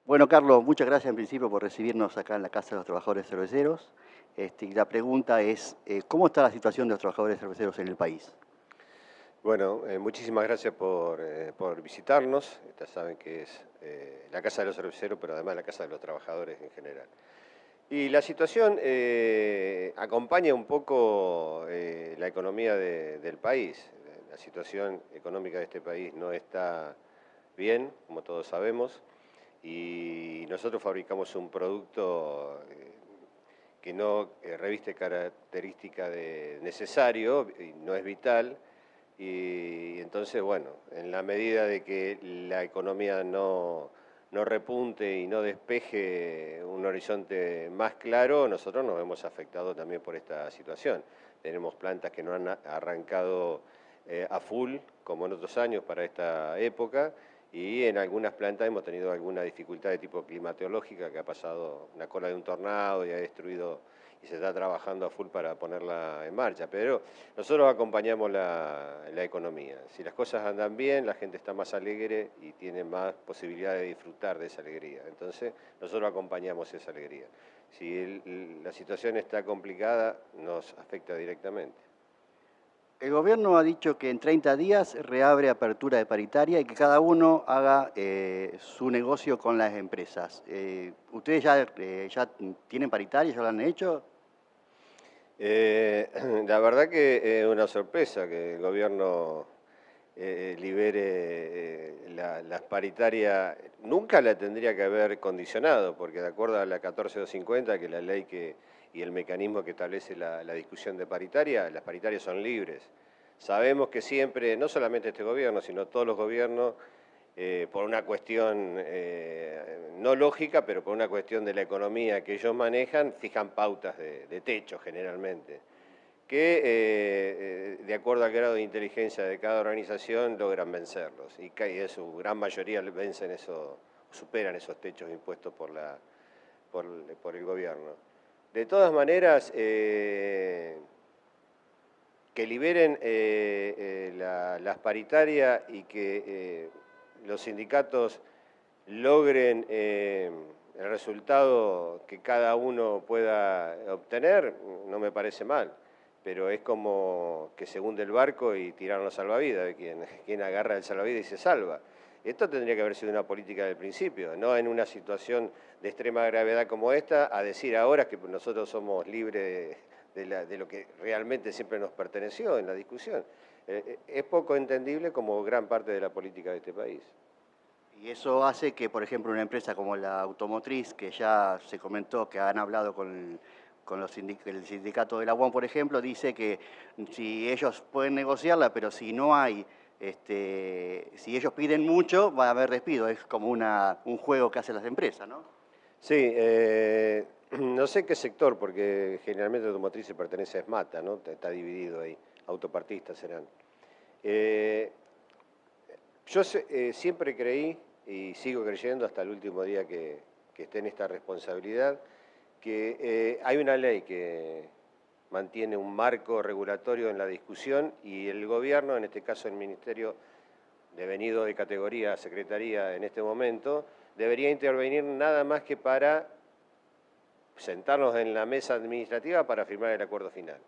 Bueno, Carlos, muchas gracias en principio por recibirnos acá en la Casa de los Trabajadores Cerveceros. Y la pregunta es, ¿cómo está la situación de los trabajadores cerveceros en el país? Bueno, muchísimas gracias por visitarnos. Ustedes saben que es la Casa de los Cerveceros, pero además la Casa de los Trabajadores en general. Y la situación acompaña un poco la economía del país. La situación económica de este país no está bien, como todos sabemos, y nosotros fabricamos un producto que no reviste característica de necesario y no es vital. Y entonces, bueno, en la medida de que la economía no repunte y no despeje un horizonte más claro, nosotros nos vemos afectados también por esta situación. Tenemos plantas que no han arrancado a full, como en otros años para esta época, y en algunas plantas hemos tenido alguna dificultad de tipo climatológica, que ha pasado una cola de un tornado y ha destruido, y se está trabajando a full para ponerla en marcha. Pero nosotros acompañamos la economía. Si las cosas andan bien, la gente está más alegre y tiene más posibilidad de disfrutar de esa alegría. Entonces, nosotros acompañamos esa alegría. Si la situación está complicada, nos afecta directamente. El gobierno ha dicho que en 30 días reabre apertura de paritaria y que cada uno haga su negocio con las empresas. ¿Ustedes ya tienen paritaria, ya lo han hecho? La verdad que es una sorpresa que el gobierno libere las paritarias. Nunca la tendría que haber condicionado, porque de acuerdo a la 14250, que es la ley y el mecanismo que establece la discusión de paritaria, las paritarias son libres. Sabemos que siempre, no solamente este gobierno, sino todos los gobiernos, por una cuestión no lógica, pero por una cuestión de la economía que ellos manejan, fijan pautas de techo generalmente, que de acuerdo al grado de inteligencia de cada organización logran vencerlos, y en su gran mayoría vencen eso, superan esos techos impuestos por el gobierno. De todas maneras, que liberen las paritarias y que los sindicatos logren el resultado que cada uno pueda obtener, no me parece mal, pero es como que se hunde el barco y tiraron los salvavidas, quien agarra el salvavidas y se salva. Esto tendría que haber sido una política del principio, no en una situación de extrema gravedad como esta, a decir ahora que nosotros somos libres de lo que realmente siempre nos perteneció en la discusión. Es poco entendible como gran parte de la política de este país. Y eso hace que, por ejemplo, una empresa como la automotriz, que ya se comentó que han hablado con el sindicato de la UAM, por ejemplo, dice que si ellos pueden negociarla, pero si no hay, si ellos piden mucho, va a haber despido. Es como un juego que hacen las empresas, ¿no? Sí, no sé qué sector, porque generalmente automotriz se pertenece a ESMATA, ¿no? Está dividido ahí, autopartistas serán. Eh, yo siempre creí, y sigo creyendo hasta el último día que esté en esta responsabilidad, que hay una ley que mantiene un marco regulatorio en la discusión, y el gobierno, en este caso el Ministerio devenido de categoría a Secretaría en este momento, debería intervenir nada más que para sentarnos en la mesa administrativa para firmar el acuerdo final.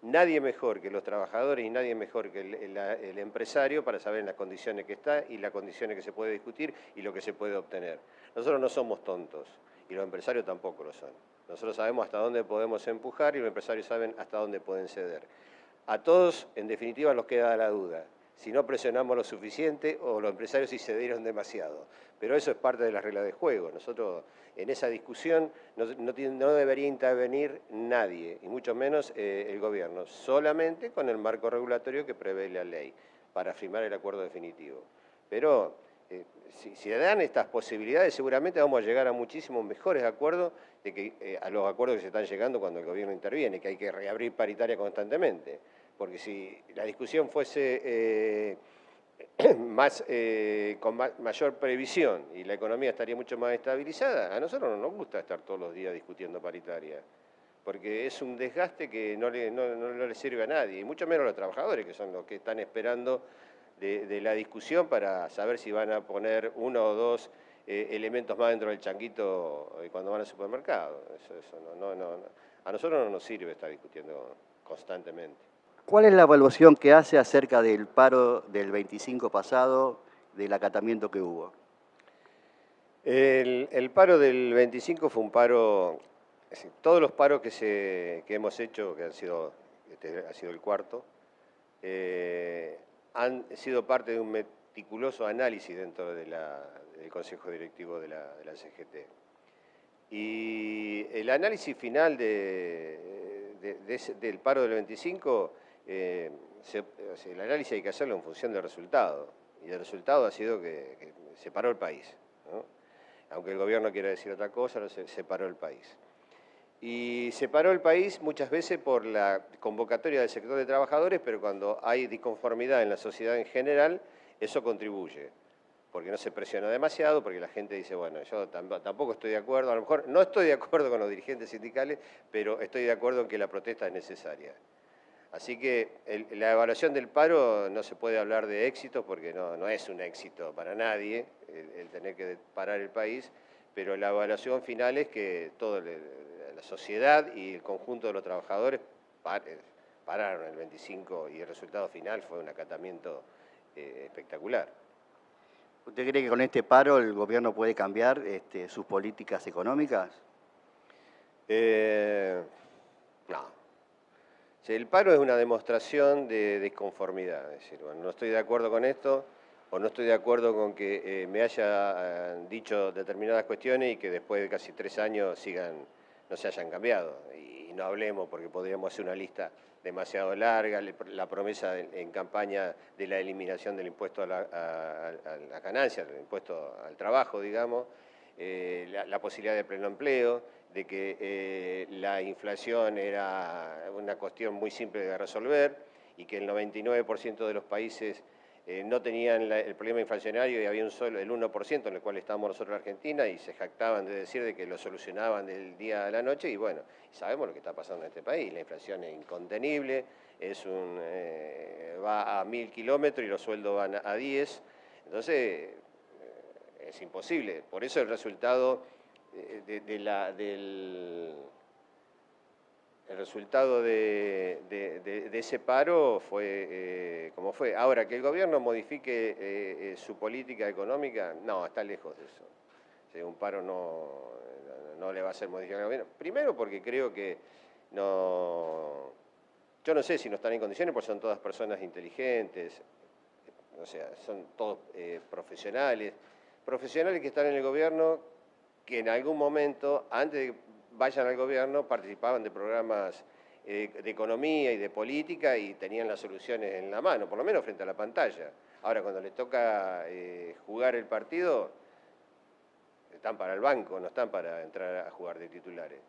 Nadie mejor que los trabajadores y nadie mejor que el empresario para saber en las condiciones que está y las condiciones que se puede discutir y lo que se puede obtener. Nosotros no somos tontos y los empresarios tampoco lo son. Nosotros sabemos hasta dónde podemos empujar y los empresarios saben hasta dónde pueden ceder. A todos, en definitiva, nos queda la duda si no presionamos lo suficiente o los empresarios si cedieron demasiado. Pero eso es parte de las reglas de juego. Nosotros en esa discusión no debería intervenir nadie, y mucho menos el gobierno, solamente con el marco regulatorio que prevé la ley para firmar el acuerdo definitivo. Pero si se dan estas posibilidades, seguramente vamos a llegar a muchísimos mejores acuerdos a los acuerdos que se están llegando cuando el gobierno interviene, que hay que reabrir paritaria constantemente. Porque si la discusión fuese con mayor previsión y la economía estaría mucho más estabilizada, a nosotros no nos gusta estar todos los días discutiendo paritaria, porque es un desgaste que no le sirve a nadie, y mucho menos a los trabajadores, que son los que están esperando de la discusión para saber si van a poner uno o dos elementos más dentro del changuito cuando van al supermercado. A nosotros no nos sirve estar discutiendo constantemente. ¿Cuál es la evaluación que hace acerca del paro del 25 pasado, del acatamiento que hubo? El paro del 25 fue un paro, es decir, todos los paros que hemos hecho, que han sido, este ha sido el cuarto, han sido parte de un meticuloso análisis dentro del Consejo Directivo de la CGT. Y el análisis final del paro del 25, el análisis hay que hacerlo en función del resultado. Y el resultado ha sido que se paró el país, ¿no? Aunque el gobierno quiera decir otra cosa, se paró el país. Y se paró el país muchas veces por la convocatoria del sector de trabajadores, pero cuando hay disconformidad en la sociedad en general, eso contribuye. Porque no se presiona demasiado, porque la gente dice, bueno, yo tampoco estoy de acuerdo, a lo mejor no estoy de acuerdo con los dirigentes sindicales, pero estoy de acuerdo en que la protesta es necesaria. Así que la evaluación del paro no se puede hablar de éxito, porque no es un éxito para nadie el tener que parar el país, pero la evaluación final es que toda la sociedad y el conjunto de los trabajadores pararon el 25 y el resultado final fue un acatamiento espectacular. ¿Usted cree que con este paro el gobierno puede cambiar sus políticas económicas? No. El paro es una demostración de disconformidad. Es decir, bueno, no estoy de acuerdo con esto, o no estoy de acuerdo con que me haya dicho determinadas cuestiones y que después de casi 3 años no se hayan cambiado. Y no hablemos, porque podríamos hacer una lista demasiado larga, la promesa en campaña de la eliminación del impuesto a la ganancia, del impuesto al trabajo, digamos, la posibilidad de pleno empleo, de que la inflación era una cuestión muy simple de resolver y que el 99% de los países no tenían el problema inflacionario y había el 1% en el cual estábamos nosotros en Argentina y se jactaban de decir de que lo solucionaban del día a la noche y bueno, sabemos lo que está pasando en este país, la inflación es incontenible, va a 1000 kilómetros y los sueldos van a 10, entonces es imposible, por eso el resultado el resultado de ese paro fue como fue. Ahora, que el gobierno modifique su política económica, no, está lejos de eso. O sea, un paro no le va a hacer modificar al gobierno. Primero porque creo que yo no sé si no están en condiciones, porque son todas personas inteligentes, o sea, son todos profesionales que están en el gobierno, que en algún momento, antes de que vayan al gobierno, participaban de programas de economía y de política y tenían las soluciones en la mano, por lo menos frente a la pantalla. Ahora, cuando les toca jugar el partido, están para el banco, no están para entrar a jugar de titulares.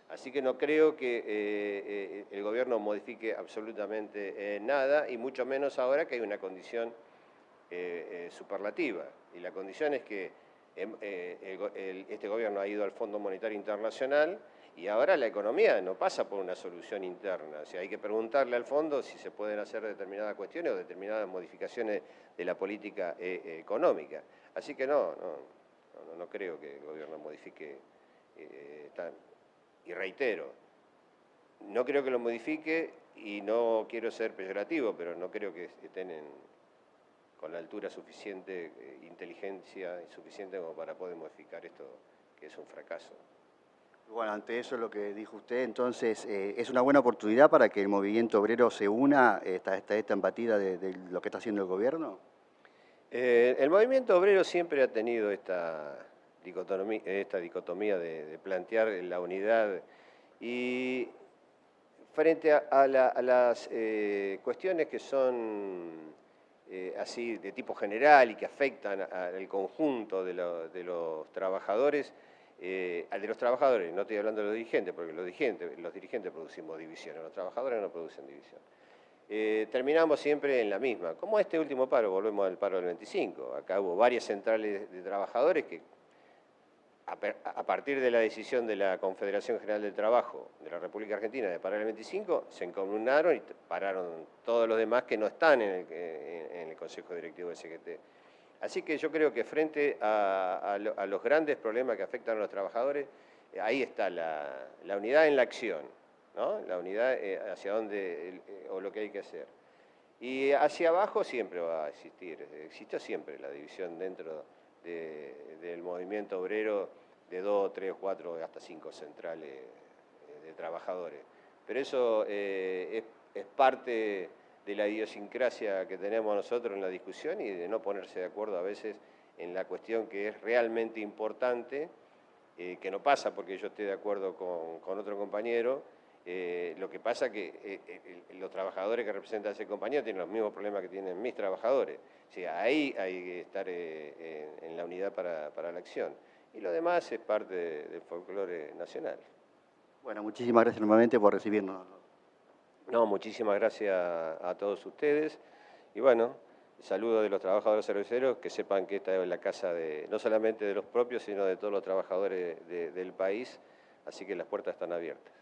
Así que no creo que el gobierno modifique absolutamente nada, y mucho menos ahora que hay una condición superlativa. Y la condición es que este gobierno ha ido al Fondo Monetario Internacional y ahora la economía no pasa por una solución interna. O sea, hay que preguntarle al fondo si se pueden hacer determinadas cuestiones o determinadas modificaciones de la política económica. Así que no creo que el gobierno modifique y reitero, no creo que lo modifique y no quiero ser peyorativo, pero no creo que estén con la altura suficiente, inteligencia suficiente como para poder modificar esto, que es un fracaso. Bueno, ante eso lo que dijo usted, entonces, ¿es una buena oportunidad para que el movimiento obrero se una a esta embatida de lo que está haciendo el gobierno? El movimiento obrero siempre ha tenido esta dicotomía de plantear la unidad y frente a las cuestiones que son así de tipo general y que afectan al conjunto de los trabajadores, no estoy hablando de los dirigentes, porque los dirigentes producimos divisiones, los trabajadores no producen división. Terminamos siempre en la misma. Como este último paro, volvemos al paro del 25. Acá hubo varias centrales de trabajadores que, a partir de la decisión de la Confederación General del Trabajo de la República Argentina de parar el 25, se encomunaron y pararon todos los demás que no están en el Consejo Directivo del CGT. Así que yo creo que frente a los grandes problemas que afectan a los trabajadores, ahí está la unidad en la acción, ¿no? La unidad hacia dónde o lo que hay que hacer. Y hacia abajo siempre va a existir, existió siempre la división dentro del movimiento obrero de 2, 3, 4, hasta 5 centrales de trabajadores. Pero eso es parte de la idiosincrasia que tenemos nosotros en la discusión y de no ponerse de acuerdo a veces en la cuestión que es realmente importante, que no pasa porque yo esté de acuerdo con otro compañero. Lo que pasa es que los trabajadores que representan a ese compañero tienen los mismos problemas que tienen mis trabajadores. O sea, ahí hay que estar en la unidad para la acción. Y lo demás es parte del folclore nacional. Bueno, muchísimas gracias nuevamente por recibirnos. No, muchísimas gracias a todos ustedes. Y bueno, saludo de los trabajadores cerveceros, que sepan que esta es la casa no solamente de los propios, sino de todos los trabajadores del país. Así que las puertas están abiertas.